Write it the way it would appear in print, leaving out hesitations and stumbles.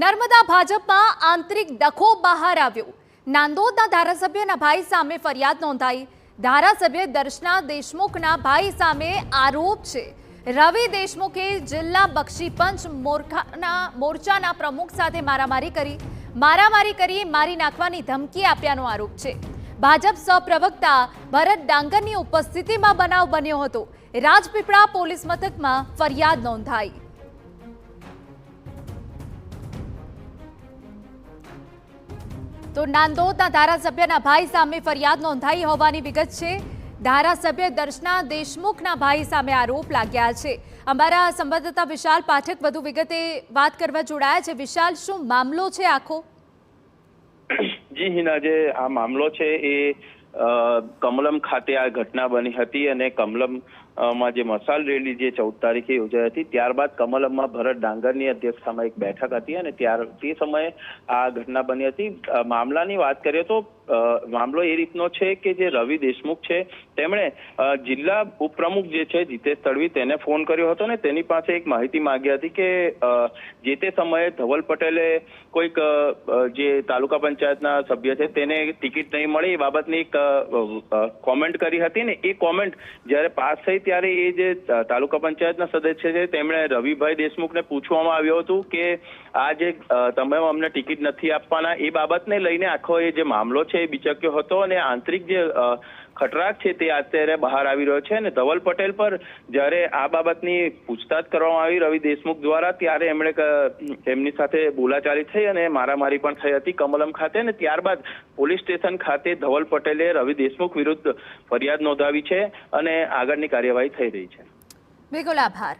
નર્મદા ભાજપમાં આંતરિક ડખો બહાર આવ્યો। નાંદોદના ધારાસભ્યના ભાઈ સામે ફરિયાદ નોંધાઈ। ધારાસભ્ય દર્શના દેશમુખના ભાઈ સામે આરોપ છે। રવિ દેશમુખે જિલ્લા બક્ષીપંચ મોરચાના પ્રમુખ સાથે મારામારી કરી મારી નાખવાની ધમકી આપ્યાનો આરોપ છે। ભાજપ સહપ્રવક્તા ભરત ડાંગરની ઉપસ્થિતિમાં બનાવ બન્યો હતો। રાજપીપળા પોલીસ મથકમાં ફરિયાદ નોંધાઈ। तो नांदोदना धारासभ्यना भाई सामे फरियाद नोंधाई होवानी विगत छे। धारासभ्य दर्शना देशमुखना भाई सामे आरोप लाग्या छे। अमारा संवाददाता विशाल पाठक वधु विगते बात करवा जोड़ाया छे। विशाल, शुं मामलो छे आखो? जी हिना, जे आ मामलो छे ए कमलम खाते आ घटना बनी हती अने कमलम में जे मसाल रेली जे 14 तारीखे योजाई हती, त्यारबाद कमलम में भरत डांगरनी अध्यक्षतामां एक बैठक हती अने ते समये आ घटना बनी हती। मामलानी वात करीए तो मामलो ए रीतनो छे के जे रवि देशमुख छे तेमणे जिल्ला उपप्रमुख जे छे जितेश तड़वी तेने फोन कर्यो हतो ने तेनी पासे एक माहिती मांगी हती के जे ते समये धवल पटेले कोईक जे तालुका पंचायतना सभ्य छे तेने टिकिट नहीं मळी ए बाबतनी एक कॉमेंट करी हती ने ए कॉमेंट ज्यारे पास थई त्यारे ए जे तालुका पंचायतना सदस्य छे तेमणे रविभाई देशमुखने पूछवामां आव्युं हतुं के आ जे तमे अમને ટિકિટ નથી આપવાના એ બાબતને લઈને આખો એ જે મામલો છે એ બીચક્યો હતો અને આંતરિક જે ખટરાક છે તે અત્યારે બહાર આવી રહ્યો છે। અને ધવલ પટેલ પર જ્યારે આ બાબતની પૂછતાછ કરવામાં આવી રવિ દેશમુખ દ્વારા ત્યારે એમની સાથે બોલાચાલી થઈ અને મારામારી પણ થઈ હતી કમલમ ખાતે। અને ત્યારબાદ પોલીસ સ્ટેશન ખાતે ધવલ પટેલે રવિ દેશમુખ વિરુદ્ધ ફરિયાદ નોંધાવી છે અને આગળની કાર્યવાહી થઈ રહી છે। બિલકુલ, આભાર।